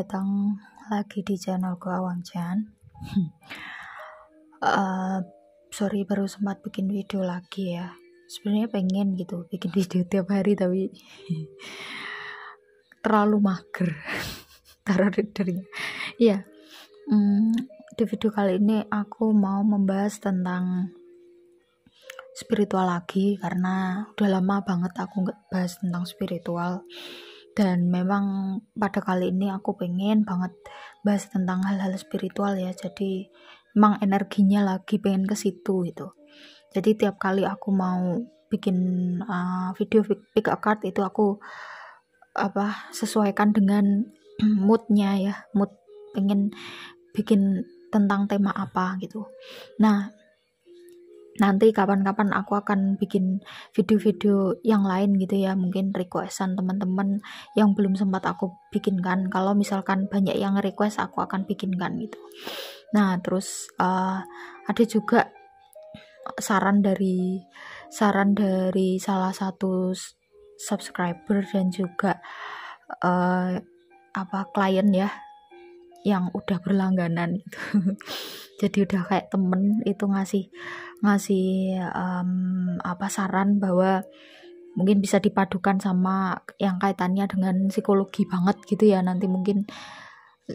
datang lagi di channelku Awang Chan. Sorry baru sempat bikin video lagi ya. Sebenarnya pengen gitu bikin video tiap hari tapi terlalu mager. Taruh dari iya. Di video kali ini aku mau membahas tentang spiritual lagi karena udah lama banget aku nggak bahas tentang spiritual. Dan memang pada kali ini aku pengen banget bahas tentang hal-hal spiritual ya. Jadi memang energinya lagi pengen ke situ gitu. Jadi tiap kali aku mau bikin video pick a card itu aku sesuaikan dengan moodnya ya. Mood pengen bikin tentang tema apa gitu. Nah, nanti kapan-kapan aku akan bikin video-video yang lain gitu ya, mungkin requestan teman-teman yang belum sempat aku bikinkan. Kalau misalkan banyak yang request aku akan bikinkan gitu. Nah terus ada juga saran dari salah satu subscriber dan juga klien ya yang udah berlangganan gitu. Jadi udah kayak temen itu ngasih saran bahwa mungkin bisa dipadukan sama yang kaitannya dengan psikologi banget gitu ya. Nanti mungkin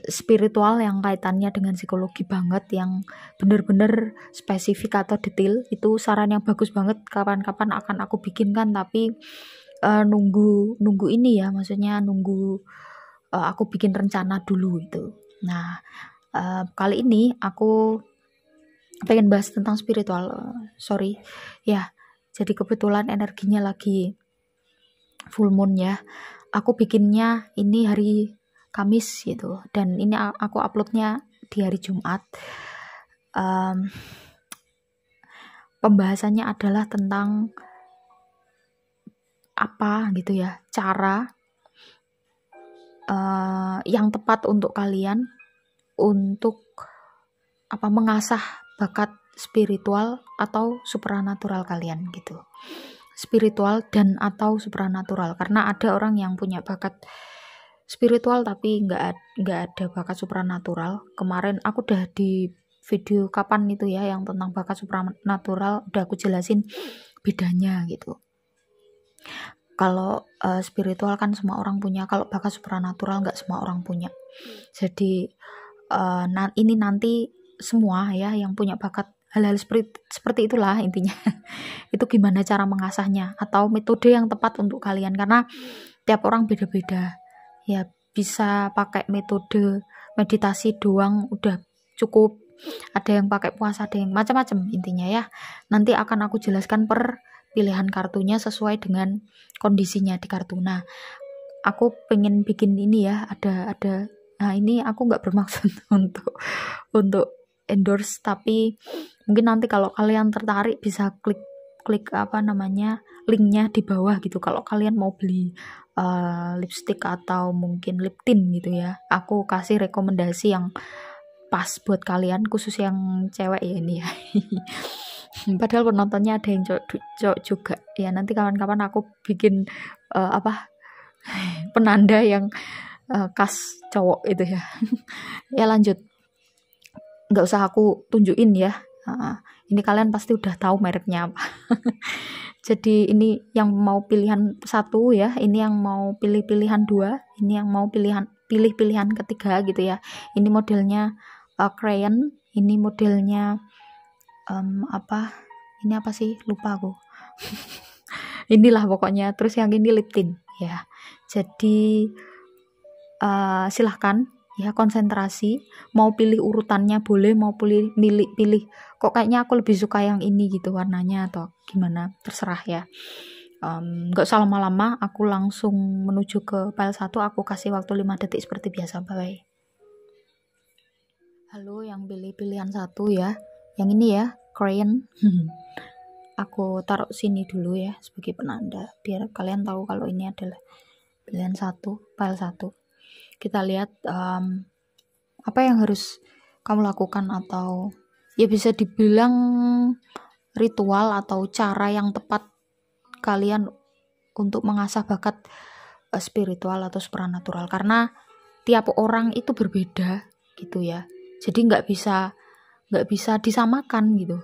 spiritual yang kaitannya dengan psikologi banget, yang bener-bener spesifik atau detail. Itu saran yang bagus banget, kapan-kapan akan aku bikinkan, tapi nunggu ini ya, maksudnya nunggu aku bikin rencana dulu itu. Nah kali ini aku pengen bahas tentang spiritual. Sorry ya, jadi kebetulan energinya lagi full moon ya. Aku bikinnya ini hari Kamis gitu, dan ini aku uploadnya di hari Jumat. Pembahasannya adalah tentang apa gitu ya, cara yang tepat untuk kalian untuk mengasah bakat spiritual atau supranatural kalian gitu. Spiritual dan atau supranatural, karena ada orang yang punya bakat spiritual tapi nggak ada bakat supranatural. Kemarin aku udah di video kapan itu ya yang tentang bakat supranatural udah aku jelasin bedanya gitu. Kalau spiritual kan semua orang punya, kalau bakat supranatural nggak semua orang punya. Jadi ini nanti semua ya yang punya bakat hal-hal seperti itulah intinya. Itu gimana cara mengasahnya atau metode yang tepat untuk kalian, karena tiap orang beda-beda ya. Bisa pakai metode meditasi doang udah cukup, ada yang pakai puasa, ada yang macam-macam intinya ya. Nanti akan aku jelaskan per pilihan kartunya sesuai dengan kondisinya di kartu. Nah aku pengen bikin ini ya, ada nah ini aku nggak bermaksud untuk endorse, tapi mungkin nanti kalau kalian tertarik bisa klik linknya di bawah gitu. Kalau kalian mau beli lipstick atau mungkin lip tint gitu ya, aku kasih rekomendasi yang pas buat kalian, khusus yang cewek ya ini ya. Padahal penontonnya ada yang cowok juga ya. Nanti kawan-kawan aku bikin penanda yang khas cowok itu ya. Ya lanjut, nggak usah aku tunjukin ya. Ini kalian pasti udah tahu mereknya apa. Jadi ini yang mau pilihan 1 ya, ini yang mau pilih pilihan 2, ini yang mau pilih pilihan ketiga gitu ya. Ini modelnya crayon, ini modelnya ini apa sih, lupa aku. Inilah pokoknya. Terus yang ini lip tint ya. Jadi silahkan ya, konsentrasi, mau pilih urutannya boleh, mau pilih kok kayaknya aku lebih suka yang ini gitu warnanya atau gimana, terserah ya. Gak usah lama-lama, aku langsung menuju ke file 1. Aku kasih waktu 5 detik seperti biasa. Bye. Halo yang pilih pilihan 1 ya, yang ini ya, crayon. Aku taruh sini dulu ya sebagai penanda biar kalian tahu kalau ini adalah pilihan 1, file 1. Kita lihat apa yang harus kamu lakukan, atau ya bisa dibilang ritual atau cara yang tepat kalian untuk mengasah bakat spiritual atau supranatural. Karena tiap orang itu berbeda gitu ya. Jadi nggak bisa disamakan gitu.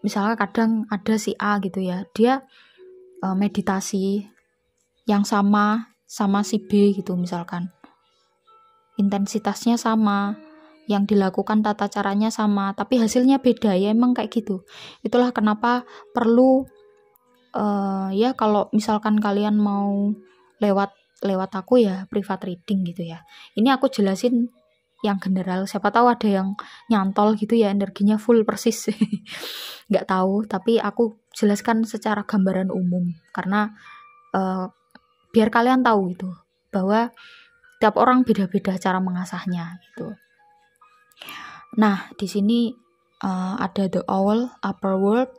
Misalnya kadang ada si A gitu ya, dia meditasi yang sama si B gitu misalkan. Intensitasnya sama, yang dilakukan tata caranya sama, tapi hasilnya beda ya, emang kayak gitu. Itulah kenapa perlu ya kalau misalkan kalian mau lewat aku ya private reading gitu ya. Ini aku jelasin yang general, siapa tahu ada yang nyantol gitu ya, energinya full persis. Nggak tahu, tapi aku jelaskan secara gambaran umum karena biar kalian tahu gitu bahwa tiap orang beda-beda cara mengasahnya gitu. Nah, di sini ada The Owl, Upper World,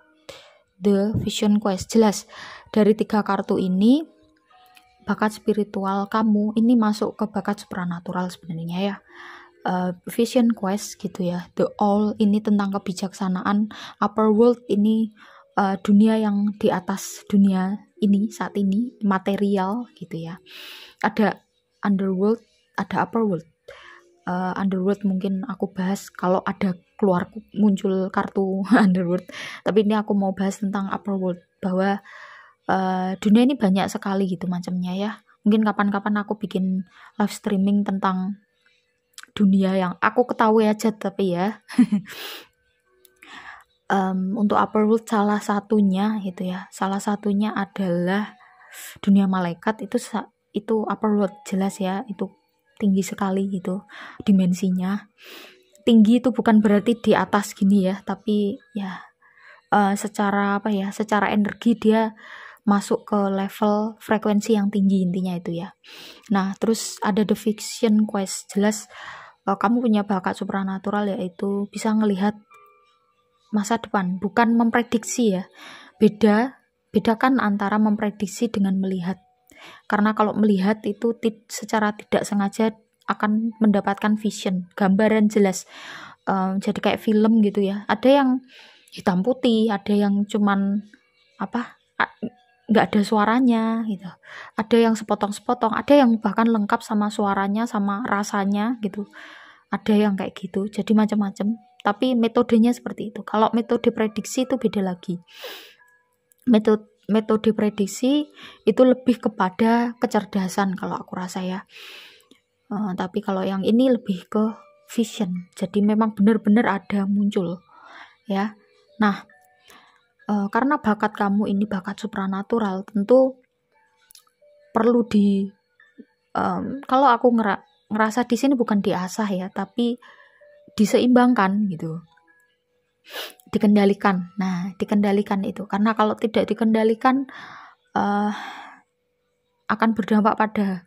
The Vision Quest. Jelas dari 3 kartu ini bakat spiritual kamu ini masuk ke bakat supranatural sebenarnya ya. Vision Quest gitu ya. The Owl ini tentang kebijaksanaan, Upper World ini dunia yang di atas dunia ini saat ini, material gitu ya. Ada Underworld, ada Upper World. Underworld mungkin aku bahas kalau ada keluar muncul kartu Underworld, tapi ini aku mau bahas tentang Upper World, bahwa dunia ini banyak sekali gitu macamnya ya. Mungkin kapan-kapan aku bikin live streaming tentang dunia yang aku ketahui aja, tapi ya untuk Upper World salah satunya gitu ya, salah satunya adalah dunia malaikat. Itu Upper World jelas ya, itu tinggi sekali gitu dimensinya. Tinggi itu bukan berarti di atas gini ya, tapi ya secara secara energi dia masuk ke level frekuensi yang tinggi, intinya itu ya. Nah, terus ada The Vision Quest. Jelas kamu punya bakat supranatural, yaitu bisa ngelihat masa depan, bukan memprediksi ya. Bedakan antara memprediksi dengan melihat. Karena kalau melihat itu secara tidak sengaja akan mendapatkan vision, gambaran jelas. Jadi kayak film gitu ya. Ada yang hitam putih, ada yang cuman nggak ada suaranya gitu. Ada yang sepotong-sepotong, ada yang bahkan lengkap sama suaranya, sama rasanya gitu. Ada yang kayak gitu. Jadi macam-macam. Tapi metodenya seperti itu. Kalau metode prediksi itu beda lagi. Metode prediksi itu lebih kepada kecerdasan kalau aku rasa ya. Tapi kalau yang ini lebih ke vision. Jadi memang benar-benar ada muncul ya. Nah, karena bakat kamu ini bakat supranatural, tentu perlu kalau aku ngerasa di sini bukan diasah ya, tapi diseimbangkan gitu, dikendalikan. Nah, dikendalikan itu karena kalau tidak dikendalikan akan berdampak pada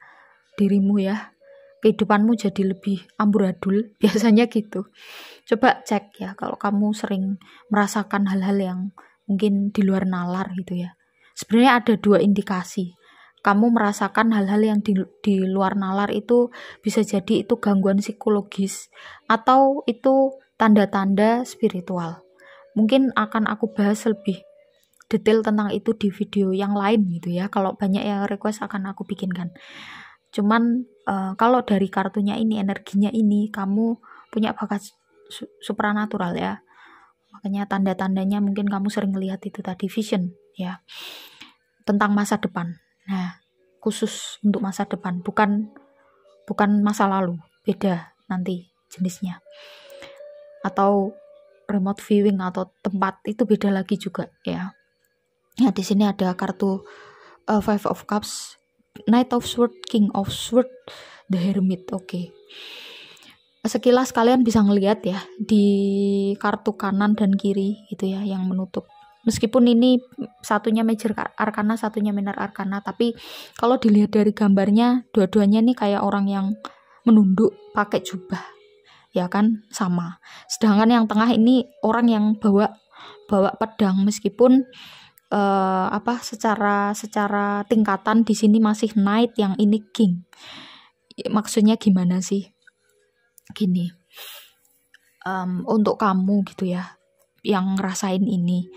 dirimu ya, kehidupanmu jadi lebih amburadul biasanya gitu. Coba cek ya, kalau kamu sering merasakan hal-hal yang mungkin di luar nalar gitu ya. Sebenarnya ada 2 indikasi. Kamu merasakan hal-hal yang di luar nalar itu bisa jadi itu gangguan psikologis atau itu tanda-tanda spiritual. Mungkin akan aku bahas lebih detail tentang itu di video yang lain gitu ya. Kalau banyak yang request akan aku bikinkan. Cuman kalau dari kartunya ini, energinya ini, kamu punya bakat supranatural ya. Makanya tanda-tandanya mungkin kamu sering lihat itu tadi, vision ya, tentang masa depan. Nah, khusus untuk masa depan, bukan masa lalu, beda nanti jenisnya. Atau remote viewing atau tempat itu beda lagi juga ya. Nah, di sini ada kartu Five of Cups, Knight of Swords, King of Swords, The Hermit. Oke. Sekilas kalian bisa ngelihat ya di kartu kanan dan kiri gitu ya yang menutup. Meskipun ini satunya major arcana, satunya minor arcana, tapi kalau dilihat dari gambarnya dua-duanya nih kayak orang yang menunduk pakai jubah. Ya kan, sama. Sedangkan yang tengah ini orang yang bawa pedang, meskipun secara tingkatan di sini masih knight, yang ini king. Maksudnya gimana sih? Gini, untuk kamu gitu ya yang ngerasain ini,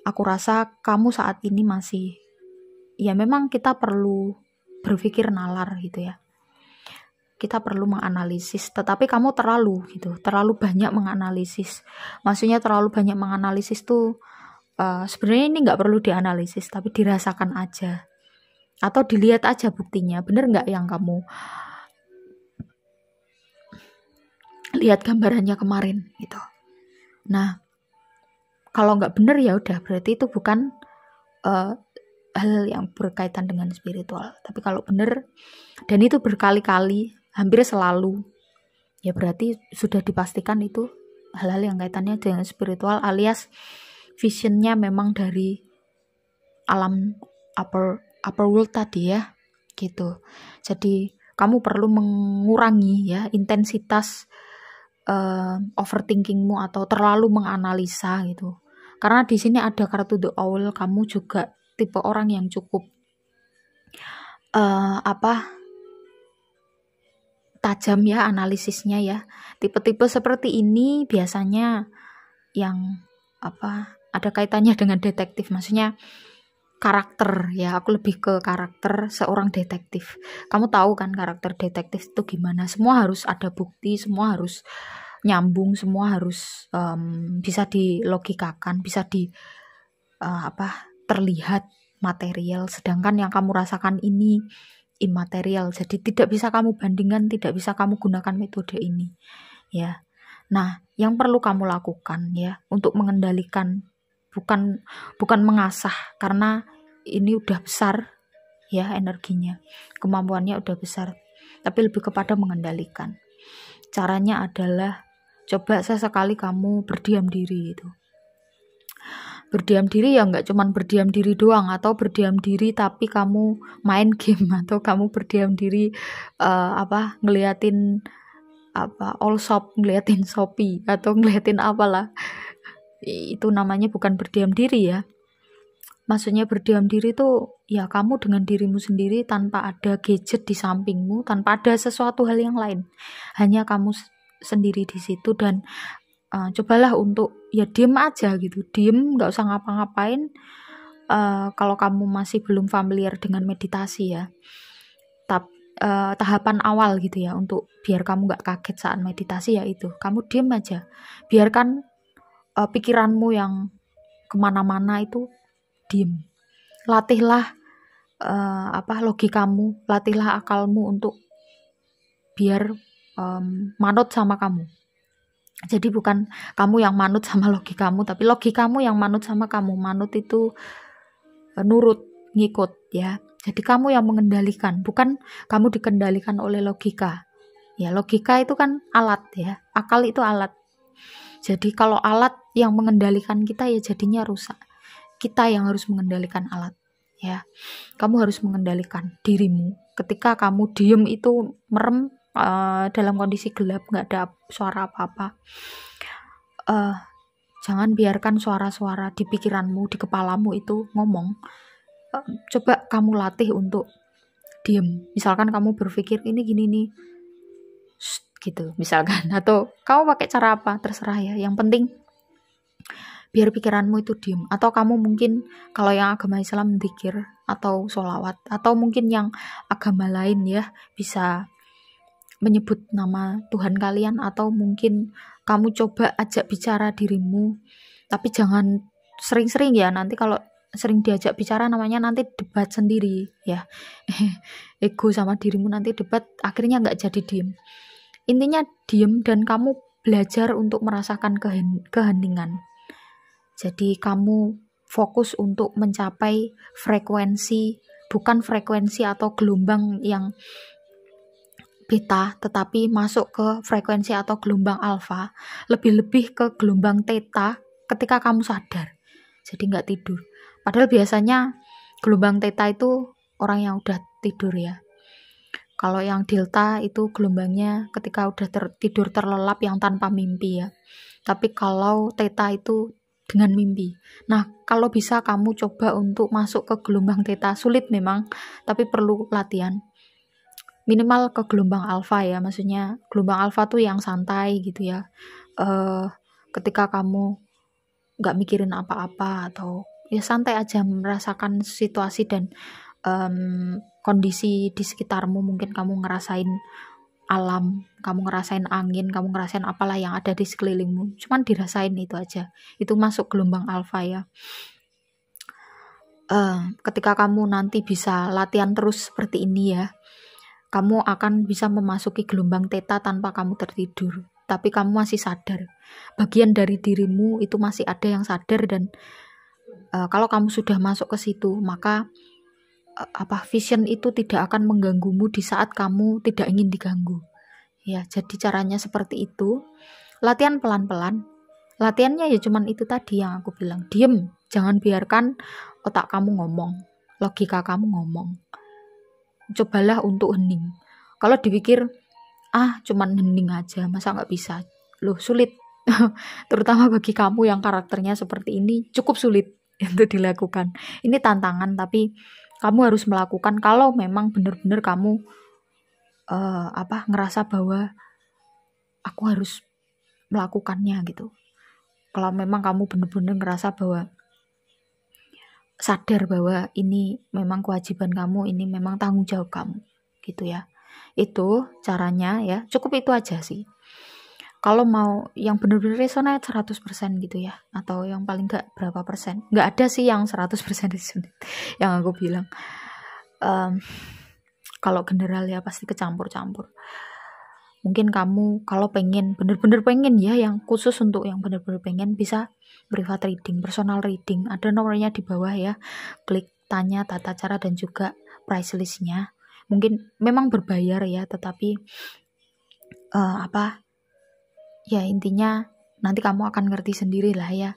aku rasa kamu saat ini masih, ya memang kita perlu berpikir nalar gitu ya. kita perlu menganalisis, tetapi kamu terlalu banyak menganalisis. Maksudnya terlalu banyak menganalisis tuh sebenarnya ini nggak perlu dianalisis, tapi dirasakan aja atau dilihat aja buktinya, bener nggak yang kamu lihat gambarannya kemarin gitu. Nah, kalau nggak bener ya udah, berarti itu bukan hal yang berkaitan dengan spiritual. Tapi kalau bener dan itu berkali-kali, hampir selalu, ya berarti sudah dipastikan itu hal-hal yang kaitannya dengan spiritual, alias visionnya memang dari alam upper world tadi ya, gitu. Jadi kamu perlu mengurangi ya intensitas overthinkingmu atau terlalu menganalisa gitu. Karena di sini ada kartu The Owl, kamu juga tipe orang yang cukup tajam ya analisisnya ya. Tipe-tipe seperti ini biasanya yang ada kaitannya dengan detektif, maksudnya karakter ya. Aku lebih ke karakter seorang detektif. Kamu tahu kan karakter detektif itu gimana? Semua harus ada bukti, semua harus nyambung, semua harus bisa dilogikakan, bisa terlihat material, sedangkan yang kamu rasakan ini imaterial. Jadi tidak bisa kamu bandingkan, tidak bisa kamu gunakan metode ini ya. Nah, yang perlu kamu lakukan ya untuk mengendalikan, bukan mengasah, karena ini udah besar ya energinya, kemampuannya udah besar, tapi lebih kepada mengendalikan. Caranya adalah coba sesekali kamu berdiam diri itu. Berdiam diri ya nggak cuman berdiam diri doang, atau berdiam diri tapi kamu main game, atau kamu berdiam diri ngeliatin all shop, ngeliatin Shopee, atau ngeliatin apalah. Itu namanya bukan berdiam diri ya. Maksudnya berdiam diri tuh ya kamu dengan dirimu sendiri, tanpa ada gadget di sampingmu, tanpa ada sesuatu hal yang lain. Hanya kamu sendiri di situ, dan cobalah untuk ya diem aja gitu, diem, nggak usah ngapa-ngapain. Kalau kamu masih belum familiar dengan meditasi ya, tahapan awal gitu ya, untuk biar kamu nggak kaget saat meditasi, yaitu kamu diem aja, biarkan pikiranmu yang kemana-mana itu diem. Latihlah logikamu, latihlah akalmu untuk biar manut sama kamu. Jadi bukan kamu yang manut sama logikamu, tapi logikamu yang manut sama kamu. Manut itu nurut, ngikut ya. Jadi kamu yang mengendalikan, bukan kamu dikendalikan oleh logika. Ya, logika itu kan alat ya, akal itu alat. Jadi kalau alat yang mengendalikan kita ya jadinya rusak. Kita yang harus mengendalikan alat ya. Kamu harus mengendalikan dirimu. Ketika kamu diem itu merem, dalam kondisi gelap, nggak ada suara apa-apa, jangan biarkan suara-suara di pikiranmu, di kepalamu itu ngomong. Coba kamu latih untuk diem. Misalkan kamu berpikir ini gini nih, gitu misalkan, atau kamu pakai cara apa terserah ya, yang penting biar pikiranmu itu diem. Atau kamu mungkin kalau yang agama Islam dzikir atau sholawat, atau mungkin yang agama lain ya bisa menyebut nama Tuhan kalian, atau mungkin kamu coba ajak bicara dirimu, tapi jangan sering-sering ya, nanti kalau sering diajak bicara namanya nanti debat sendiri ya. Ego sama dirimu nanti debat, akhirnya nggak jadi diem. Intinya diem dan kamu belajar untuk merasakan keheningan. Jadi kamu fokus untuk mencapai frekuensi, bukan frekuensi atau gelombang yang beta, tetapi masuk ke frekuensi atau gelombang alfa, lebih-lebih ke gelombang theta ketika kamu sadar. Jadi nggak tidur. Padahal biasanya gelombang theta itu orang yang udah tidur ya. Kalau yang delta itu gelombangnya ketika udah tidur terlelap yang tanpa mimpi ya. Tapi kalau theta itu dengan mimpi. Nah, kalau bisa kamu coba untuk masuk ke gelombang theta. Sulit memang, tapi perlu latihan. Minimal ke gelombang alfa ya, maksudnya gelombang alfa tuh yang santai gitu ya. Ketika kamu nggak mikirin apa-apa, atau ya santai aja merasakan situasi dan kondisi di sekitarmu. Mungkin kamu ngerasain alam, kamu ngerasain angin, kamu ngerasain apalah yang ada di sekelilingmu, cuman dirasain itu aja, itu masuk gelombang alfa ya. Ketika kamu nanti bisa latihan terus seperti ini ya, kamu akan bisa memasuki gelombang theta tanpa kamu tertidur, tapi kamu masih sadar, bagian dari dirimu itu masih ada yang sadar. Dan kalau kamu sudah masuk ke situ, maka vision itu tidak akan mengganggumu di saat kamu tidak ingin diganggu ya. Jadi caranya seperti itu, latihan pelan-pelan. Latihannya ya cuman itu tadi yang aku bilang, diem, jangan biarkan otak kamu ngomong, logika kamu ngomong. Cobalah untuk hening. Kalau dipikir cuman hening aja, masa nggak bisa, loh sulit. Terutama bagi kamu yang karakternya seperti ini, cukup sulit untuk dilakukan. Ini tantangan, tapi kamu harus melakukan kalau memang benar-benar kamu ngerasa bahwa aku harus melakukannya gitu. Kalau memang kamu benar-benar ngerasa bahwa sadar bahwa ini memang kewajiban kamu, ini memang tanggung jawab kamu gitu ya. Itu caranya ya, cukup itu aja sih. Kalau mau yang benar-benar resonate 100% gitu ya, atau yang paling gak berapa persen, gak ada sih yang 100% resonate yang aku bilang. Kalau general ya pasti kecampur-campur. Mungkin kamu kalau pengen, bener-bener pengen ya, yang khusus untuk yang bener-bener pengen, bisa privat reading, personal reading, ada nomornya di bawah ya, klik tanya tata cara dan juga price listnya. Mungkin memang berbayar ya, tetapi ya intinya nanti kamu akan ngerti sendiri lah ya.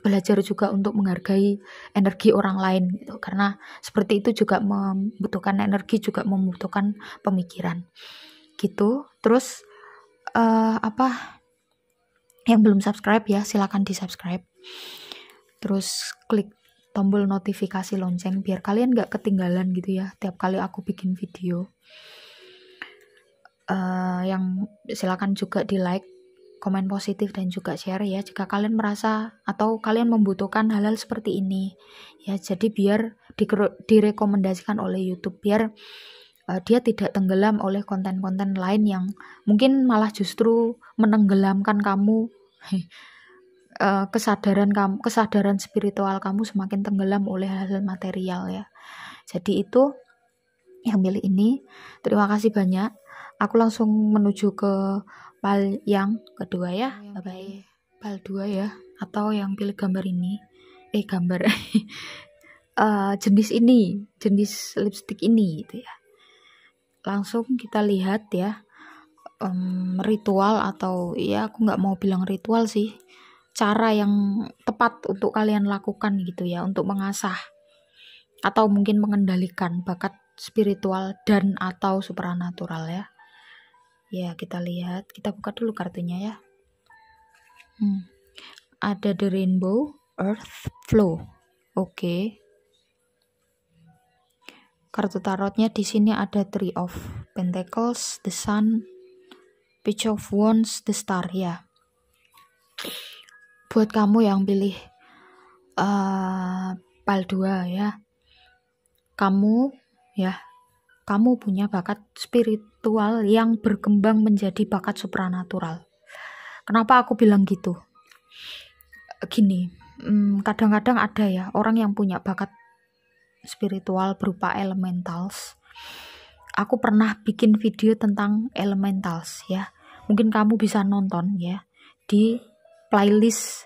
Belajar juga untuk menghargai energi orang lain gitu, karena seperti itu juga membutuhkan energi, juga membutuhkan pemikiran gitu. Terus yang belum subscribe ya, silakan di subscribe, terus klik tombol notifikasi lonceng biar kalian gak ketinggalan gitu ya tiap kali aku bikin video. Yang silakan juga di like, komen positif dan juga share ya jika kalian merasa atau kalian membutuhkan hal-hal seperti ini ya. Jadi biar direkomendasikan oleh YouTube, biar dia tidak tenggelam oleh konten-konten lain yang mungkin malah justru menenggelamkan kamu. Kesadaran spiritual kamu semakin tenggelam oleh hal-hal material ya. Jadi itu yang pilih ini. Terima kasih banyak. Aku langsung menuju ke pal yang kedua ya. Bye-bye. Pal 2 ya, atau yang pilih gambar ini. Gambar jenis ini, jenis lipstick ini gitu ya. Langsung kita lihat ya, ritual, atau ya aku nggak mau bilang ritual sih, cara yang tepat untuk kalian lakukan gitu ya, untuk mengasah atau mungkin mengendalikan bakat spiritual dan atau supranatural ya. Ya kita lihat, kita buka dulu kartunya ya. Ada the rainbow, earth, flow. Oke. Kartu tarotnya di sini ada Three of Pentacles, the Sun, Page of Wands, the Star ya. Buat kamu yang pilih pal 2 ya, kamu punya bakat spiritual yang berkembang menjadi bakat supranatural. Kenapa aku bilang gitu? Gini, kadang-kadang ada ya orang yang punya bakat spiritual berupa elementals. Aku pernah bikin video tentang elementals ya. Mungkin kamu bisa nonton ya di playlist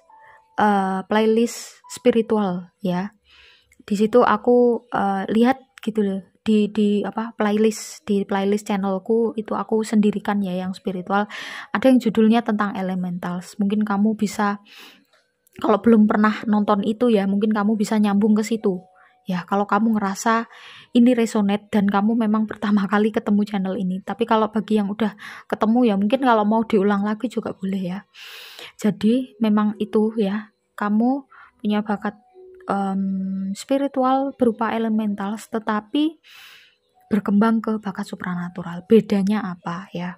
spiritual ya. Di situ aku lihat gitu loh, di playlist channelku itu aku sendirikan ya yang spiritual. Ada yang judulnya tentang elementals. Mungkin kamu bisa, kalau belum pernah nonton itu ya, mungkin kamu bisa nyambung ke situ ya, kalau kamu ngerasa ini resonate dan kamu memang pertama kali ketemu channel ini. Tapi kalau bagi yang udah ketemu ya, mungkin kalau mau diulang lagi juga boleh ya. Jadi memang itu ya, kamu punya bakat spiritual berupa elementals, tetapi berkembang ke bakat supranatural. Bedanya apa ya?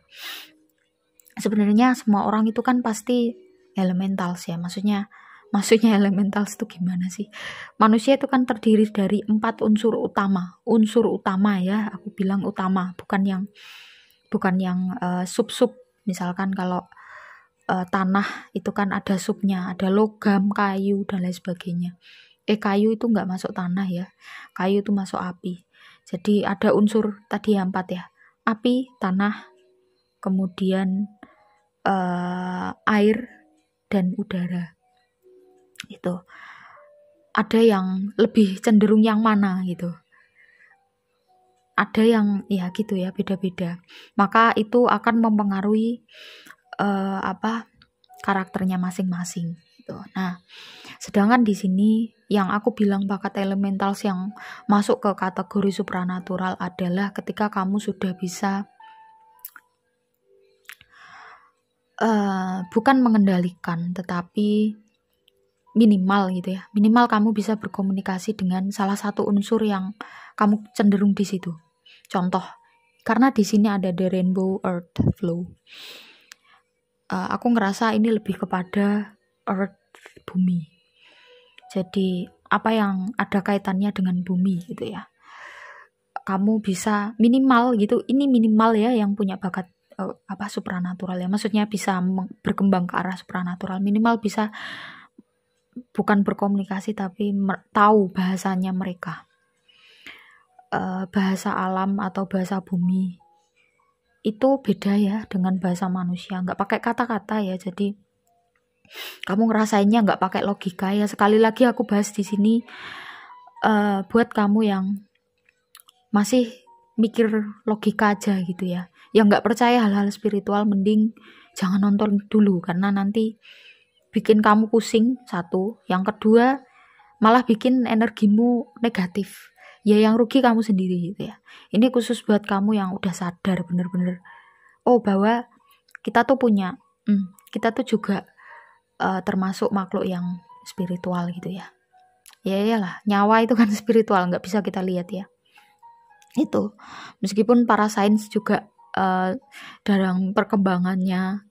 Sebenarnya semua orang itu kan pasti elementals ya, maksudnya Maksudnya elementals itu gimana sih? Manusia itu kan terdiri dari 4 unsur utama. Unsur utama ya, aku bilang utama, bukan yang sub-sub. Misalkan kalau tanah itu kan ada subnya, ada logam, kayu dan lain sebagainya. Kayu itu nggak masuk tanah ya. Kayu itu masuk api. Jadi ada unsur tadi yang 4 ya. Api, tanah, kemudian air dan udara. Itu ada yang lebih cenderung yang mana gitu, ada yang ya gitu ya, beda-beda, maka itu akan mempengaruhi karakternya masing-masing gitu. Nah, sedangkan di sini yang aku bilang bakat elementals yang masuk ke kategori supranatural adalah ketika kamu sudah bisa bukan mengendalikan, tetapi minimal gitu ya. Minimal kamu bisa berkomunikasi dengan salah satu unsur yang kamu cenderung di situ. Contoh, karena di sini ada the rainbow earth flow. Aku ngerasa ini lebih kepada earth, bumi. Jadi apa yang ada kaitannya dengan bumi gitu ya. Kamu bisa minimal gitu. Ini minimal ya yang punya bakat supranatural ya. Maksudnya bisa berkembang ke arah supranatural. Minimal bisa bukan berkomunikasi tapi tahu bahasanya mereka, bahasa alam atau bahasa bumi itu beda ya dengan bahasa manusia, nggak pakai kata-kata ya, jadi kamu ngerasainnya nggak pakai logika ya. Sekali lagi aku bahas di sini buat kamu yang masih mikir logika aja gitu ya, yang nggak percaya hal-hal spiritual, mending jangan nonton dulu karena nanti bikin kamu pusing, satu. Yang kedua, malah bikin energimu negatif. Ya yang rugi kamu sendiri gitu ya. Ini khusus buat kamu yang udah sadar bener-bener, bahwa kita tuh punya, kita tuh juga termasuk makhluk yang spiritual gitu ya. Ya iyalah, nyawa itu kan spiritual, nggak bisa kita lihat ya. Itu, meskipun para sains juga dalam perkembangannya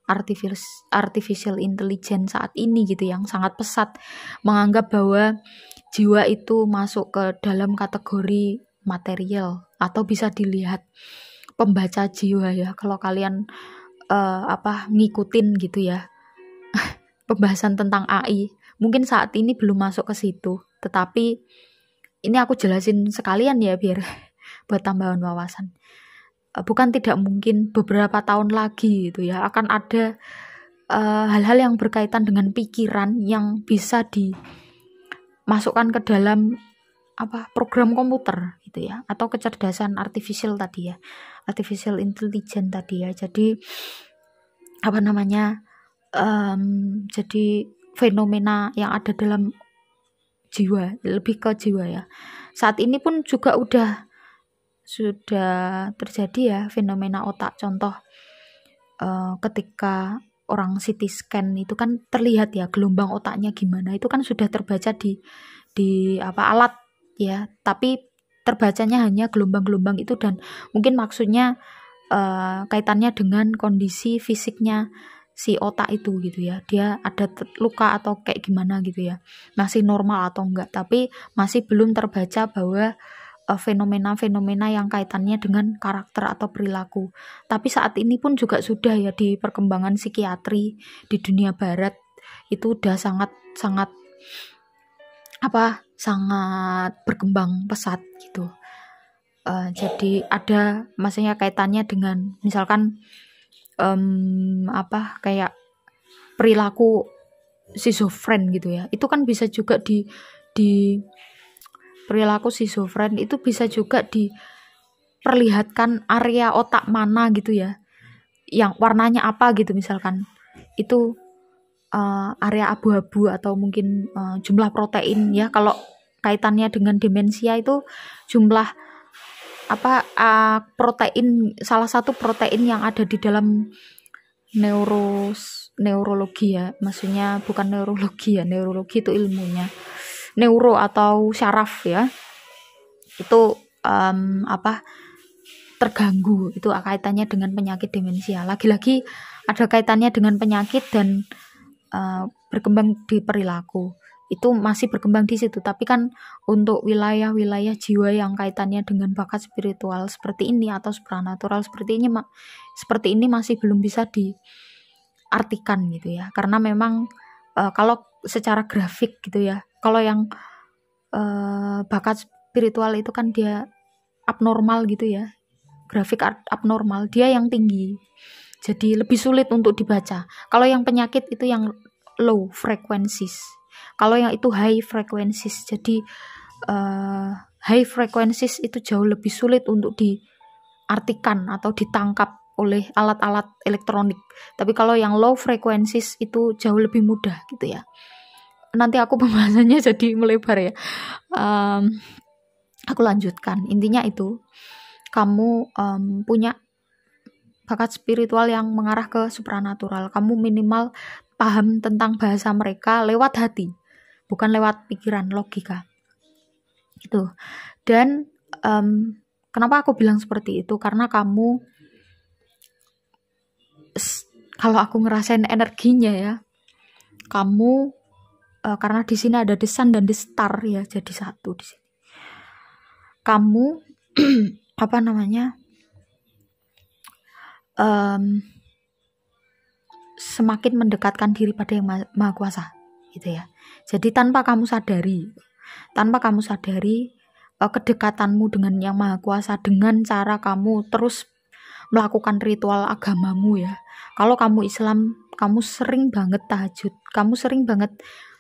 artificial intelligence saat ini gitu yang sangat pesat menganggap bahwa jiwa itu masuk ke dalam kategori material atau bisa dilihat pembaca jiwa ya. Kalau kalian ngikutin gitu ya pembahasan tentang AI, mungkin saat ini belum masuk ke situ, tetapi ini aku jelasin sekalian ya biar buat tambahan wawasan. Bukan tidak mungkin beberapa tahun lagi gitu ya akan ada hal-hal yang berkaitan dengan pikiran yang bisa dimasukkan ke dalam program komputer gitu ya, atau kecerdasan artificial tadi ya, artificial intelligence tadi ya. Jadi jadi fenomena yang ada dalam jiwa, lebih ke jiwa ya. Saat ini pun juga sudah terjadi ya fenomena otak. Contoh ketika orang CT scan itu kan terlihat ya gelombang otaknya gimana, itu kan sudah terbaca di alat ya, tapi terbacanya hanya gelombang-gelombang itu, dan mungkin maksudnya kaitannya dengan kondisi fisiknya si otak itu gitu ya, dia ada luka atau kayak gimana gitu ya, masih normal atau enggak, tapi masih belum terbaca bahwa fenomena-fenomena yang kaitannya dengan karakter atau perilaku. Tapi saat ini pun juga sudah ya di perkembangan psikiatri di dunia barat itu udah sangat berkembang pesat gitu. Jadi ada maksudnya kaitannya dengan misalkan kayak perilaku schizofren gitu ya. Itu kan bisa juga di perilaku schizofren itu bisa juga diperlihatkan area otak mana gitu ya, yang warnanya apa gitu, misalkan itu area abu-abu atau mungkin jumlah protein ya. Kalau kaitannya dengan demensia itu jumlah protein, salah satu protein yang ada di dalam neurologi ya, maksudnya bukan neurologi ya, neurologi itu ilmunya neuro atau syaraf ya, itu terganggu, itu kaitannya dengan penyakit demensia. Lagi-lagi ada kaitannya dengan penyakit dan berkembang di perilaku. Itu masih berkembang di situ, tapi kan untuk wilayah-wilayah jiwa yang kaitannya dengan bakat spiritual seperti ini atau supranatural seperti ini masih belum bisa diartikan gitu ya. Karena memang kalau secara grafik gitu ya, kalau yang bakat spiritual itu kan dia abnormal gitu ya, grafik abnormal, dia yang tinggi, jadi lebih sulit untuk dibaca. Kalau yang penyakit itu yang low frequencies, kalau yang itu high frequencies. Jadi high frequencies itu jauh lebih sulit untuk diartikan atau ditangkap oleh alat-alat elektronik. Tapi kalau yang low frequencies itu jauh lebih mudah gitu ya. Nanti aku pembahasannya jadi melebar ya. Aku lanjutkan. Intinya itu, kamu punya bakat spiritual yang mengarah ke supranatural. Kamu minimal paham tentang bahasa mereka lewat hati, bukan lewat pikiran, logika. Gitu. Dan kenapa aku bilang seperti itu? Karena kamu, kalau aku ngerasain energinya ya, kamu karena di sini ada the sun dan the star ya, jadi satu di sini. Kamu apa namanya? Semakin mendekatkan diri pada yang maha kuasa gitu ya. Jadi tanpa kamu sadari kedekatanmu dengan yang maha kuasa dengan cara kamu terus melakukan ritual agamamu ya. Kalau kamu Islam, kamu sering banget tahajud, kamu sering banget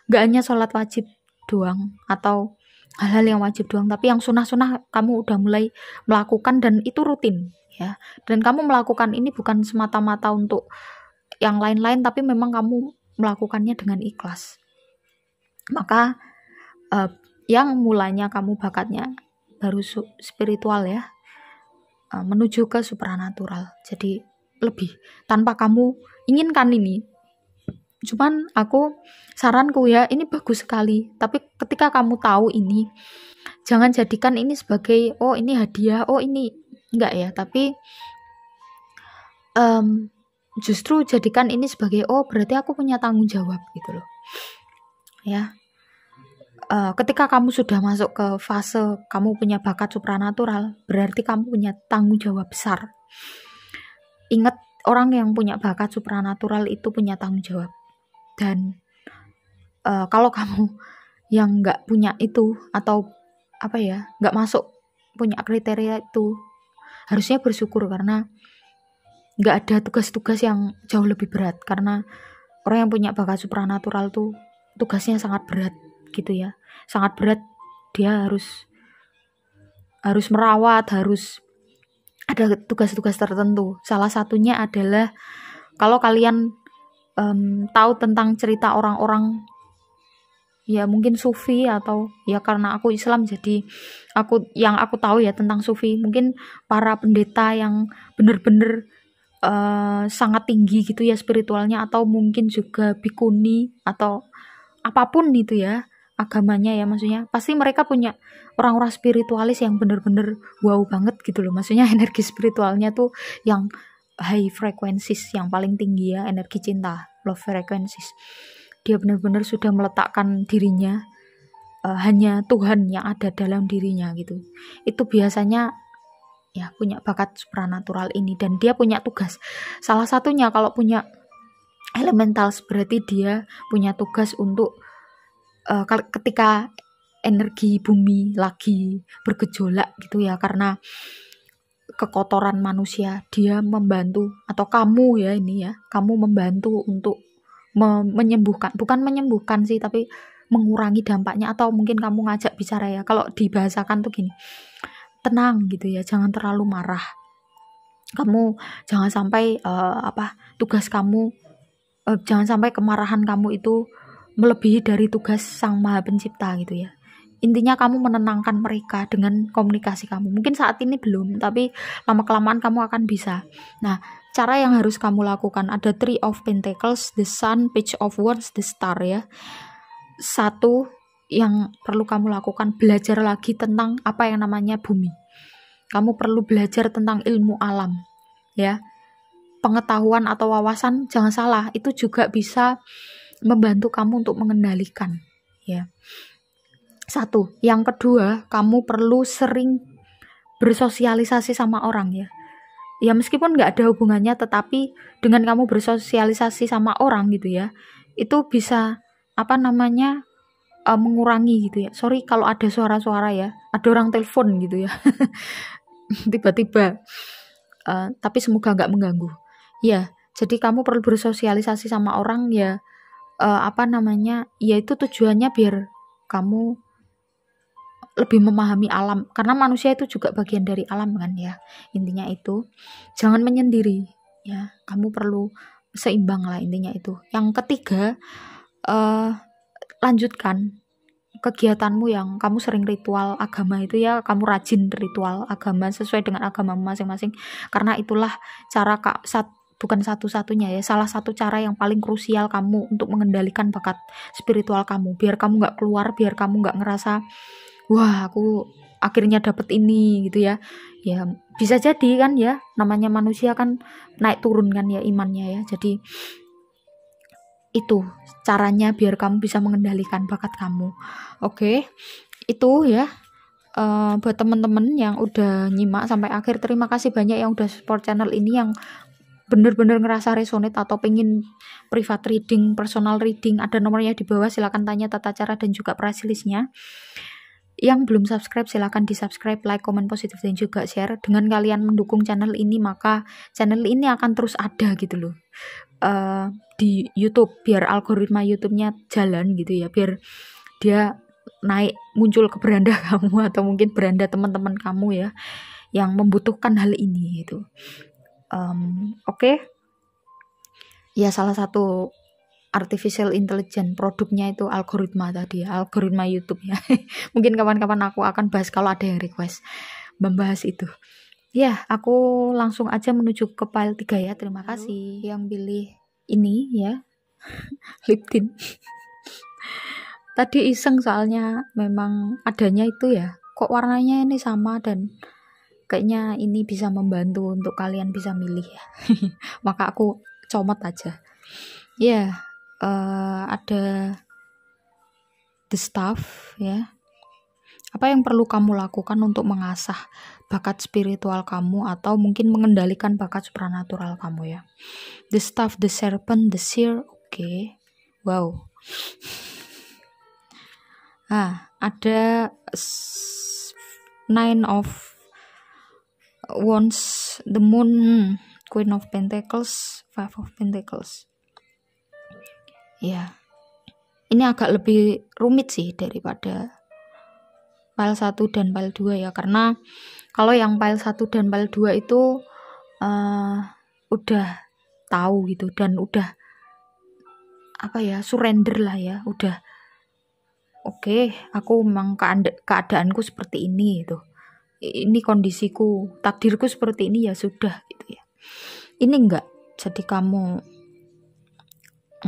gak hanya sholat wajib doang atau hal-hal yang wajib doang, tapi yang sunnah-sunnah kamu udah mulai melakukan dan itu rutin ya. Dan kamu melakukan ini bukan semata-mata untuk yang lain-lain, tapi memang kamu melakukannya dengan ikhlas. Maka yang mulanya kamu bakatnya baru spiritual ya, menuju ke supranatural. Jadi lebih tanpa kamu inginkan ini. Cuman saranku ya, ini bagus sekali. Tapi ketika kamu tahu ini, jangan jadikan ini sebagai ini hadiah, ini enggak ya. Tapi justru jadikan ini sebagai berarti aku punya tanggung jawab gitu loh ya. Ketika kamu sudah masuk ke fase kamu punya bakat supranatural, berarti kamu punya tanggung jawab besar. Ingat, orang yang punya bakat supranatural itu punya tanggung jawab. Dan kalau kamu yang nggak punya itu atau nggak masuk punya kriteria itu, harusnya bersyukur karena nggak ada tugas-tugas yang jauh lebih berat. Karena orang yang punya bakat supranatural tuh tugasnya sangat berat gitu ya, sangat berat. Dia harus merawat, harus ada tugas-tugas tertentu. Salah satunya adalah, kalau kalian tahu tentang cerita orang-orang ya mungkin sufi, atau ya karena aku Islam jadi aku tahu ya tentang sufi, mungkin para pendeta yang benar-benar sangat tinggi gitu ya spiritualnya, atau mungkin juga bikuni atau apapun itu ya agamanya ya, maksudnya pasti mereka punya orang-orang spiritualis yang benar-benar wow banget gitu loh, maksudnya energi spiritualnya tuh yang high frequencies, yang paling tinggi ya, energi cinta, love frequencies. Dia benar-benar sudah meletakkan dirinya hanya Tuhan yang ada dalam dirinya gitu. Itu biasanya ya punya bakat supranatural ini, dan dia punya tugas. Salah satunya kalau punya elementals, berarti dia punya tugas untuk ketika energi bumi lagi bergejolak gitu ya, karena kekotoran manusia, dia membantu, atau kamu ya ini ya, kamu membantu untuk menyembuhkan, bukan menyembuhkan sih, tapi mengurangi dampaknya, atau mungkin kamu ngajak bicara ya. Kalau dibahasakan tuh gini, tenang gitu ya, jangan terlalu marah. Kamu jangan sampai tugas kamu, jangan sampai kemarahan kamu itu melebihi dari tugas Sang Maha Pencipta gitu ya. Intinya kamu menenangkan mereka dengan komunikasi kamu. Mungkin saat ini belum, tapi lama-kelamaan kamu akan bisa. Nah, cara yang harus kamu lakukan ada Three of Pentacles, the Sun, Page of Wands, the Star ya. Satu yang perlu kamu lakukan, belajar lagi tentang apa yang namanya bumi. Kamu perlu belajar tentang ilmu alam ya. Pengetahuan atau wawasan, jangan salah, itu juga bisa membantu kamu untuk mengendalikan, ya. Satu, yang kedua, kamu perlu sering bersosialisasi sama orang, ya. Ya meskipun nggak ada hubungannya, tetapi dengan kamu bersosialisasi sama orang gitu ya, itu bisa mengurangi gitu ya. Sorry kalau ada suara-suara ya, ada orang telepon gitu ya tiba-tiba. Tapi semoga nggak mengganggu. Ya, jadi kamu perlu bersosialisasi sama orang ya. Ya itu tujuannya biar kamu lebih memahami alam, karena manusia itu juga bagian dari alam kan ya. Intinya itu jangan menyendiri ya, kamu perlu seimbang lah, intinya itu. Yang ketiga, lanjutkan kegiatanmu yang kamu sering ritual agama itu ya, kamu rajin ritual agama sesuai dengan agamamu masing-masing, karena itulah cara bukan satu-satunya ya, salah satu cara yang paling krusial kamu untuk mengendalikan bakat spiritual kamu, biar kamu nggak keluar, biar kamu nggak ngerasa wah aku akhirnya dapet ini gitu ya. Ya bisa jadi kan ya, namanya manusia kan naik turun kan ya imannya ya. Jadi itu caranya biar kamu bisa mengendalikan bakat kamu. Oke, itu ya. Buat temen-temen yang udah nyimak sampai akhir, terima kasih banyak yang udah support channel ini, yang bener-bener ngerasa resonate atau pengen private reading, personal reading, ada nomornya di bawah, silakan tanya tata cara dan juga price listnya. Yang belum subscribe silahkan di subscribe, like, komen positif dan juga share. Dengan kalian mendukung channel ini, maka channel ini akan terus ada gitu loh di YouTube, biar algoritma YouTube-nya jalan gitu ya, biar dia naik, muncul ke beranda kamu atau mungkin beranda teman-teman kamu ya yang membutuhkan hal ini gitu. Oke. Ya salah satu artificial intelligence produknya itu algoritma tadi ya, algoritma YouTube ya. Mungkin kapan-kapan aku akan bahas kalau ada yang request membahas itu. Ya, aku langsung aja menuju ke file 3 ya. Terima kasih yang pilih ini ya. Lip tint. Tadi iseng soalnya memang adanya itu ya. Kok warnanya ini sama, dan kayaknya ini bisa membantu untuk kalian bisa milih ya. Maka aku comot aja. Ya, ada the stuff ya. Apa yang perlu kamu lakukan untuk mengasah bakat spiritual kamu atau mungkin mengendalikan bakat supranatural kamu ya. The staff, the serpent, the seer. Oke. Wow. Ada Nine of Wands, the Moon, Queen of Pentacles, Five of Pentacles. Ya. Ini agak lebih rumit sih daripada file 1 dan file 2 ya, karena kalau yang file 1 dan file 2 itu udah tahu gitu, dan udah surrender lah ya, udah oke, aku memang keadaanku seperti ini gitu, ini kondisiku, takdirku seperti ini, ya sudah gitu ya. Ini enggak, jadi kamu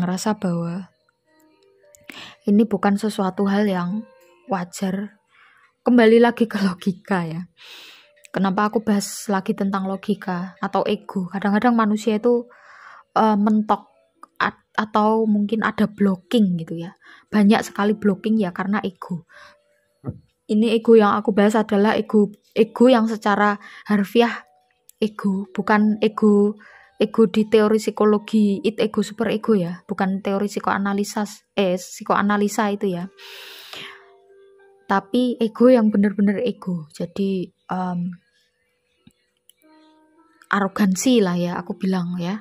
ngerasa bahwa ini bukan sesuatu hal yang wajar. Kembali lagi ke logika ya. Kenapa aku bahas lagi tentang logika atau ego? Kadang-kadang manusia itu mentok atau mungkin ada blocking gitu ya. Banyak sekali blocking ya karena ego. Ini ego yang aku bahas adalah ego yang secara harfiah ego, bukan ego di teori psikologi, ego super ego ya, bukan teori psikoanalisa itu ya. Tapi ego yang benar-benar ego. Jadi arogansi lah ya, aku bilang ya.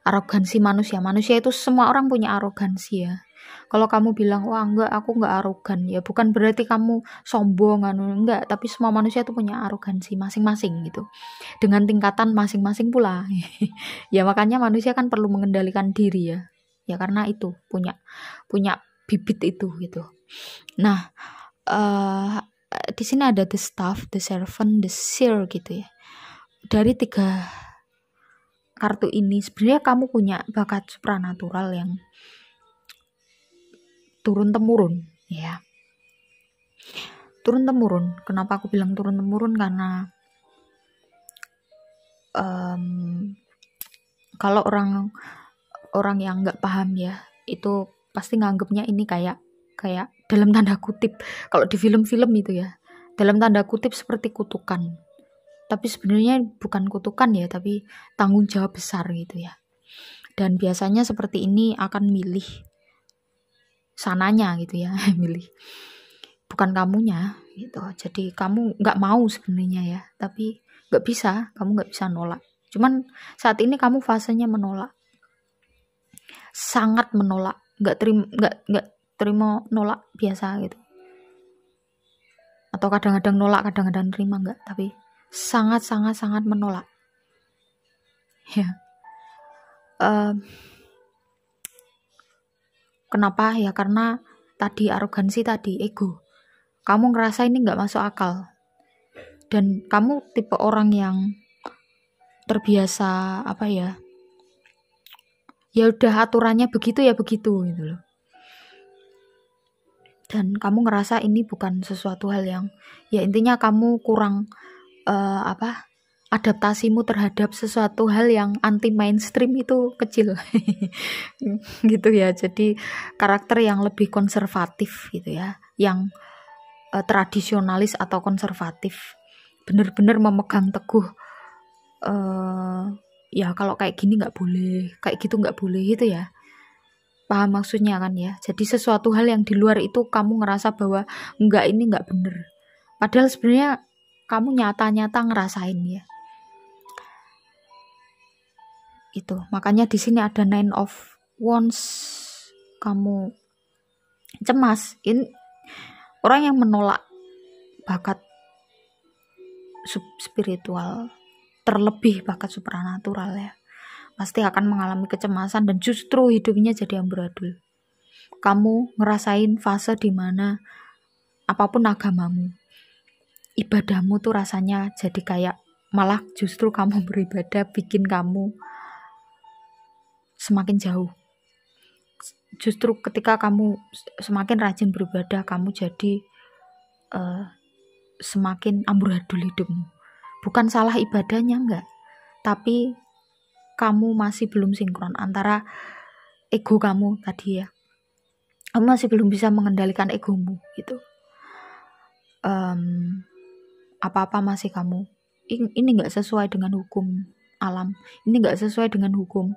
Arogansi manusia. Manusia itu semua orang punya arogansi ya. Kalau kamu bilang, wah enggak, aku enggak arogan, ya bukan berarti kamu sombong, enggak. Tapi semua manusia itu punya arogansi masing-masing gitu. Dengan tingkatan masing-masing pula. Ya makanya manusia kan perlu mengendalikan diri ya. Ya karena itu punya bibit itu gitu. Nah, di sini ada the staff, the servant, the seer gitu ya. Dari 3 kartu ini sebenarnya kamu punya bakat supranatural yang turun temurun ya. Turun temurun. Kenapa aku bilang turun temurun? Karena kalau orang yang nggak paham ya, itu pasti nganggapnya ini kayak dalam tanda kutip, kalau di film-film itu ya, dalam tanda kutip seperti kutukan. Tapi sebenarnya bukan kutukan ya, tapi tanggung jawab besar gitu ya. Dan biasanya seperti ini akan milih sananya gitu ya, milih bukan kamunya gitu. Jadi kamu nggak mau sebenarnya ya, tapi nggak bisa, kamu nggak bisa nolak. Cuman saat ini kamu fasenya menolak, sangat menolak, nggak terima nolak biasa gitu. Atau kadang-kadang nolak, kadang-kadang terima nggak, tapi sangat menolak. Ya. Kenapa? Ya karena tadi arogansi tadi, ego. Kamu ngerasa ini nggak masuk akal. Dan kamu tipe orang yang terbiasa ya udah aturannya begitu ya begitu gitu loh. Dan kamu ngerasa ini bukan sesuatu hal yang, ya intinya kamu kurang adaptasimu terhadap sesuatu hal yang anti mainstream itu kecil. Gitu ya. Jadi karakter yang lebih konservatif gitu ya, yang tradisionalis atau konservatif, bener-bener memegang teguh ya kalau kayak gini nggak boleh, kayak gitu nggak boleh gitu ya. Paham maksudnya kan ya. Jadi sesuatu hal yang di luar itu kamu ngerasa bahwa enggak, ini nggak bener, padahal sebenarnya kamu nyata-nyata ngerasain ya. Itu makanya di sini ada 9 of Wands. Kamu cemas. Ini orang yang menolak bakat spiritual, terlebih bakat supranatural ya, pasti akan mengalami kecemasan dan justru hidupnya jadi amburadul. Kamu ngerasain fase dimana apapun agamamu, ibadahmu tuh rasanya jadi kayak malah justru kamu beribadah bikin kamu semakin jauh. Justru ketika kamu semakin rajin beribadah, kamu jadi semakin amburadul hidupmu. Bukan salah ibadahnya, enggak, tapi kamu masih belum sinkron antara ego kamu tadi ya. Kamu masih belum bisa mengendalikan egomu gitu. Apa-apa masih kamu, ini enggak sesuai dengan hukum alam, ini enggak sesuai dengan hukum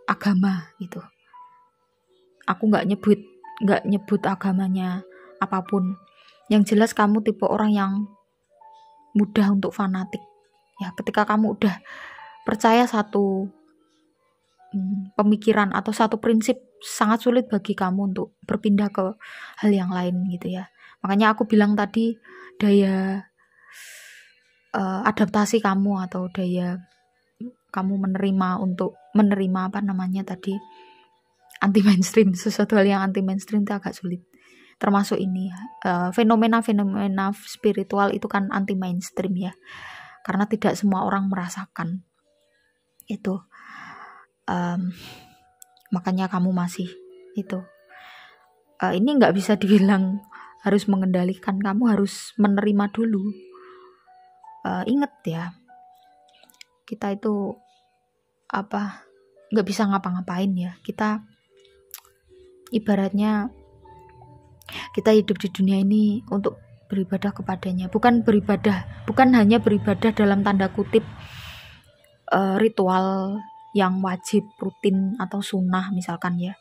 agama gitu. Aku nggak nyebut agamanya apapun. Yang jelas kamu tipe orang yang mudah untuk fanatik. Ya, ketika kamu udah percaya satu pemikiran atau satu prinsip, sangat sulit bagi kamu untuk berpindah ke hal yang lain gitu ya. Makanya aku bilang tadi daya adaptasi kamu atau daya kamu menerima anti mainstream, sesuatu hal yang anti mainstream itu agak sulit. Termasuk ini fenomena spiritual itu kan anti mainstream ya, karena tidak semua orang merasakan itu. Makanya kamu masih itu. Ini nggak bisa dibilang harus mengendalikan, kamu harus menerima dulu. Ingat ya, kita itu nggak bisa ngapa-ngapain ya. Kita ibaratnya kita hidup di dunia ini untuk beribadah kepadanya, bukan hanya beribadah dalam tanda kutip ritual yang wajib, rutin atau sunnah misalkan ya,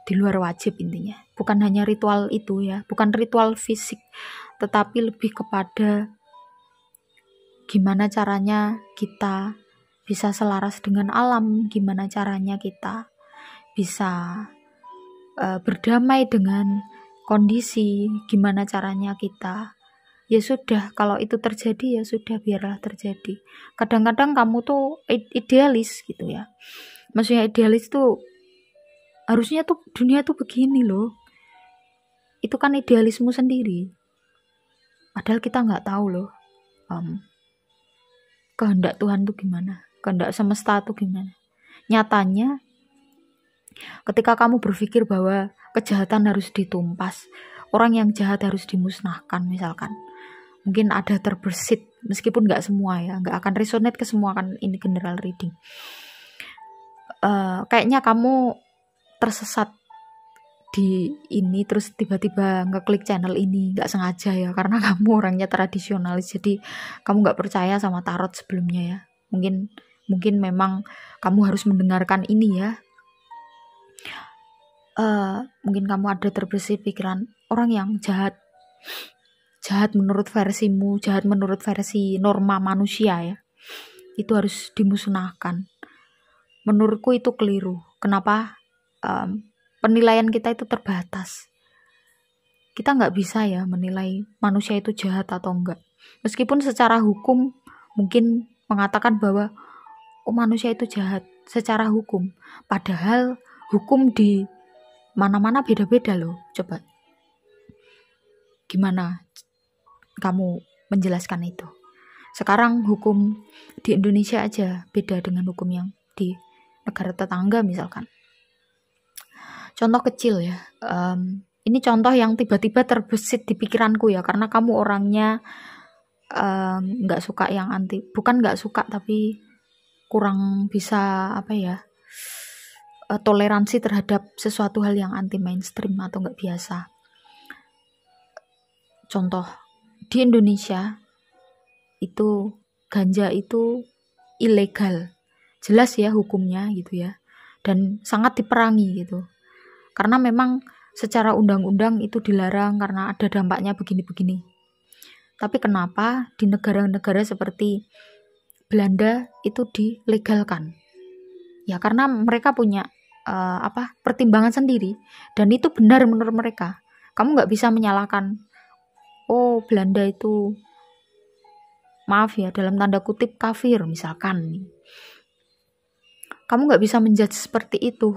di luar wajib. Intinya bukan hanya ritual itu ya, bukan ritual fisik, tetapi lebih kepada gimana caranya kita bisa selaras dengan alam, gimana caranya kita bisa berdamai dengan kondisi, gimana caranya kita, ya sudah, kalau itu terjadi ya sudah, biarlah terjadi. Kadang-kadang kamu tuh idealis gitu ya, maksudnya idealis tuh harusnya tuh dunia tuh begini loh, itu kan idealismu sendiri, padahal kita nggak tahu loh kehendak Tuhan tuh gimana, kehendak semesta tuh gimana. Nyatanya ketika kamu berpikir bahwa kejahatan harus ditumpas, orang yang jahat harus dimusnahkan misalkan, mungkin ada terbersit, meskipun nggak semua ya, nggak akan resonate ke semua kan, ini general reading. Kayaknya kamu tersesat di ini terus tiba-tiba ngeklik channel ini nggak sengaja ya, karena kamu orangnya tradisionalis, jadi kamu nggak percaya sama tarot sebelumnya ya. Mungkin memang kamu harus mendengarkan ini ya. Mungkin kamu ada terbersih pikiran orang yang jahat menurut versimu, jahat menurut versi norma manusia ya, itu harus dimusnahkan. Menurutku itu keliru. Kenapa? Penilaian kita itu terbatas. Kita nggak bisa ya menilai manusia itu jahat atau enggak. Meskipun secara hukum mungkin mengatakan bahwa manusia itu jahat secara hukum. Padahal hukum di mana-mana beda-beda loh. Coba gimana kamu menjelaskan itu? Sekarang hukum di Indonesia aja beda dengan hukum yang di negara tetangga misalkan. Contoh kecil ya, ini contoh yang tiba-tiba terbesit di pikiranku ya, karena kamu orangnya nggak suka yang anti, bukan nggak suka tapi kurang bisa toleransi terhadap sesuatu hal yang anti mainstream atau nggak biasa. Contoh di Indonesia itu ganja itu ilegal, jelas ya hukumnya gitu ya, dan sangat diperangi gitu. Karena memang secara undang-undang itu dilarang karena ada dampaknya begini-begini. Tapi kenapa di negara-negara seperti Belanda itu dilegalkan? Ya karena mereka punya pertimbangan sendiri, dan itu benar menurut mereka. Kamu nggak bisa menyalahkan, Belanda itu maaf ya dalam tanda kutip kafir misalkan. Kamu nggak bisa menjudge seperti itu.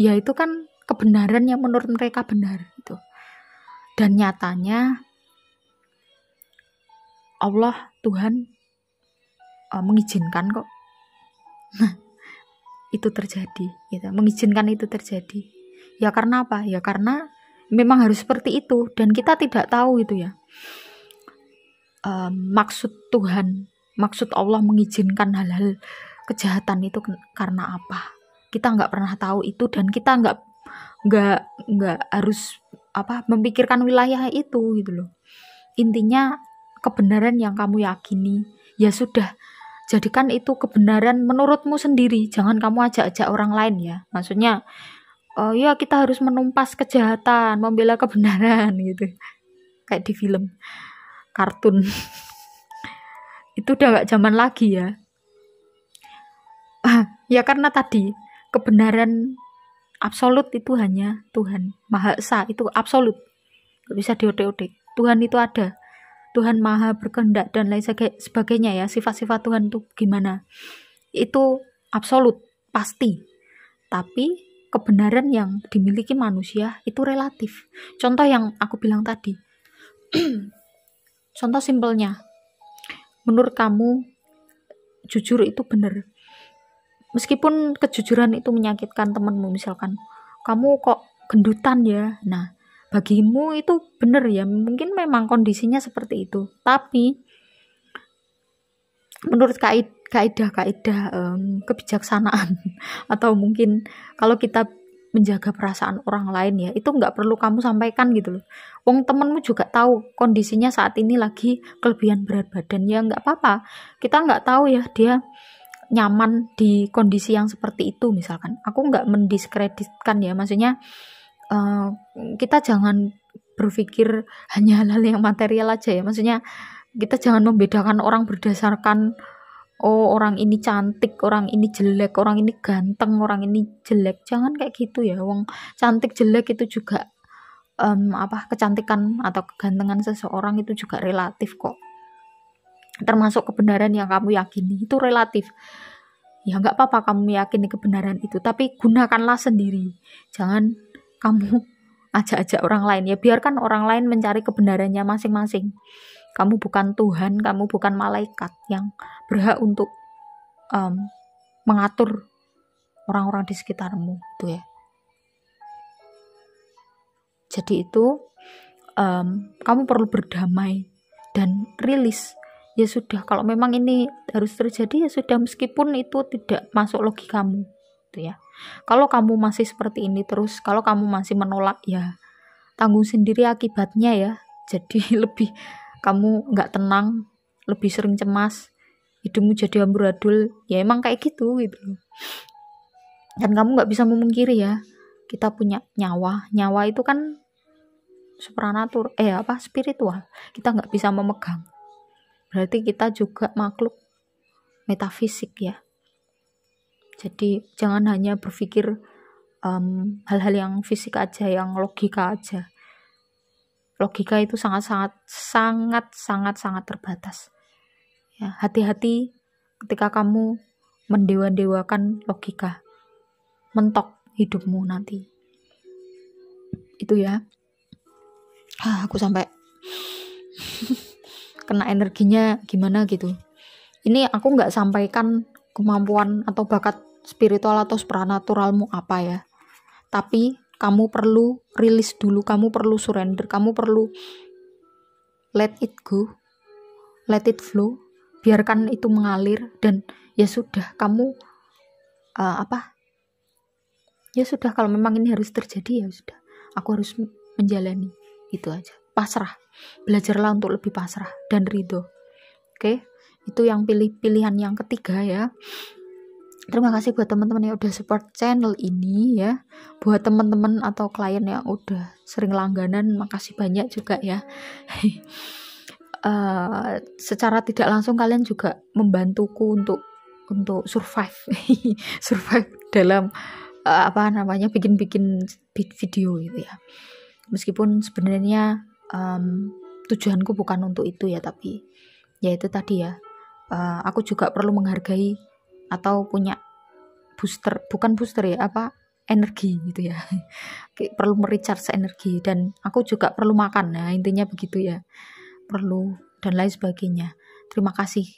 Ya itu kan kebenaran yang menurut mereka benar gitu. Dan nyatanya Allah Tuhan mengizinkan kok itu terjadi gitu. Mengizinkan itu terjadi. Ya karena apa? Ya karena memang harus seperti itu, dan kita tidak tahu itu ya. Maksud Tuhan, maksud Allah mengizinkan hal-hal kejahatan itu karena apa? Kita nggak pernah tahu itu, dan kita nggak harus memikirkan wilayah itu gitu loh. Intinya kebenaran yang kamu yakini ya sudah, jadikan itu kebenaran menurutmu sendiri, jangan kamu ajak-ajak orang lain ya. Maksudnya ya kita harus menumpas kejahatan, membela kebenaran gitu, kayak di film kartun. Itu udah nggak zaman lagi ya. Ya karena tadi kebenaran absolut itu hanya Tuhan Maha Esa, itu absolut, gak bisa diotek-otek. Tuhan itu ada, Tuhan Maha berkehendak dan lain sebagainya ya. Sifat-sifat Tuhan itu gimana, itu absolut, pasti. Tapi kebenaran yang dimiliki manusia itu relatif. Contoh yang aku bilang tadi. Contoh simpelnya, menurut kamu jujur itu benar, meskipun kejujuran itu menyakitkan temanmu, misalkan kamu kok gendutan ya, nah bagimu itu benar ya, mungkin memang kondisinya seperti itu. Tapi menurut kaidah kebijaksanaan atau mungkin kalau kita menjaga perasaan orang lain ya, itu nggak perlu kamu sampaikan gitu loh. Wong temenmu juga tahu kondisinya saat ini lagi kelebihan berat badan, ya nggak apa-apa. Kita nggak tahu ya dia nyaman di kondisi yang seperti itu misalkan. Aku nggak mendiskreditkan ya, maksudnya kita jangan berpikir hanya hal-hal yang material aja ya. Maksudnya kita jangan membedakan orang berdasarkan orang ini cantik, orang ini jelek, orang ini ganteng, orang ini jelek. Jangan kayak gitu ya. Wong cantik jelek itu juga kecantikan atau kegantengan seseorang itu juga relatif kok. Termasuk kebenaran yang kamu yakini itu relatif. Ya nggak apa-apa kamu meyakini kebenaran itu, tapi gunakanlah sendiri. Jangan kamu ajak-ajak orang lain ya. Biarkan orang lain mencari kebenarannya masing-masing. Kamu bukan Tuhan, kamu bukan malaikat yang berhak untuk mengatur orang-orang di sekitarmu itu ya. Jadi itu kamu perlu berdamai dan rilis. Ya sudah, kalau memang ini harus terjadi ya sudah, meskipun itu tidak masuk logikamu gitu ya. Kalau kamu masih seperti ini terus, kalau kamu masih menolak, ya tanggung sendiri akibatnya ya. Jadi lebih kamu nggak tenang, lebih sering cemas, hidupmu jadi amburadul, ya emang kayak gitu gitu. Dan kamu nggak bisa memungkiri ya, kita punya nyawa itu kan supranatural, spiritual, kita nggak bisa memegang. Berarti kita juga makhluk metafisik ya. Jadi jangan hanya berpikir hal-hal yang fisik aja, yang logika aja. Logika itu sangat terbatas. Ya, hati-hati ketika kamu mendewa-dewakan logika, mentok hidupmu nanti. Itu ya. Aku sampai kena energinya gimana gitu. Ini aku nggak sampaikan kemampuan atau bakat spiritual atau supranaturalmu apa ya. Tapi kamu perlu rilis dulu, kamu perlu surrender, kamu perlu let it go, let it flow, biarkan itu mengalir. Dan ya sudah, kamu ya sudah, kalau memang ini harus terjadi, ya sudah, aku harus menjalani, itu aja. Pasrah, belajarlah untuk lebih pasrah dan ridho. Oke, itu yang pilihan yang ketiga ya. Terima kasih buat teman-teman yang udah support channel ini ya. Buat teman-teman atau klien yang udah sering langganan, makasih banyak juga ya. Secara tidak langsung kalian juga membantuku untuk survive survive dalam bikin video gitu ya. Meskipun sebenarnya tujuanku bukan untuk itu ya, tapi ya itu tadi ya, aku juga perlu menghargai atau punya energi gitu ya. Perlu merecharge energi, dan aku juga perlu makan, nah intinya begitu ya, perlu dan lain sebagainya. Terima kasih.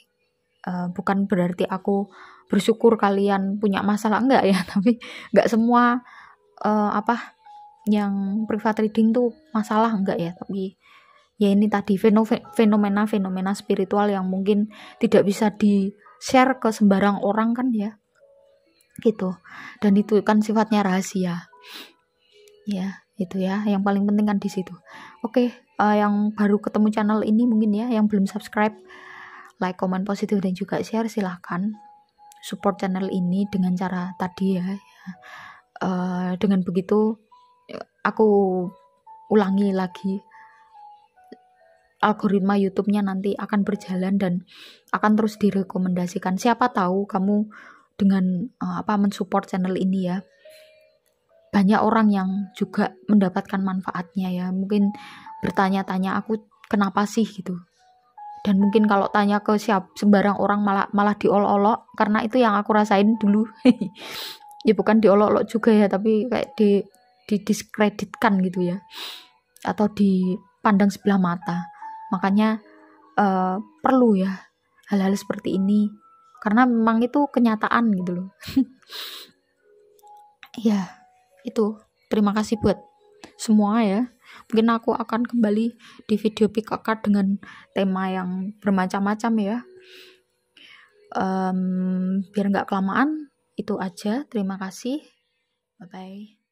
Bukan berarti aku bersyukur kalian punya masalah, enggak ya, tapi enggak semua yang privat reading tuh masalah, enggak ya, tapi ya ini tadi fenomena spiritual yang mungkin tidak bisa di share ke sembarang orang kan ya, gitu. Dan itu kan sifatnya rahasia ya, itu ya yang paling penting kan di situ. Oke, yang baru ketemu channel ini mungkin ya, yang belum subscribe, like, komen positif dan juga share, silahkan support channel ini dengan cara tadi ya. Dengan begitu aku ulangi lagi, algoritma YouTube-nya nanti akan berjalan dan akan terus direkomendasikan. Siapa tahu kamu dengan mensupport channel ini ya, banyak orang yang juga mendapatkan manfaatnya ya. Mungkin bertanya-tanya, aku kenapa sih gitu. Dan mungkin kalau tanya ke sembarang orang malah diolok-olok, karena itu yang aku rasain dulu. Ya bukan diolok-olok juga ya, tapi kayak didiskreditkan gitu ya, atau dipandang sebelah mata. Makanya perlu ya hal-hal seperti ini, karena memang itu kenyataan gitu loh. Ya itu, terima kasih buat semua ya. Mungkin aku akan kembali di video pick a card dengan tema yang bermacam-macam ya. Biar nggak kelamaan, itu aja. Terima kasih, bye bye.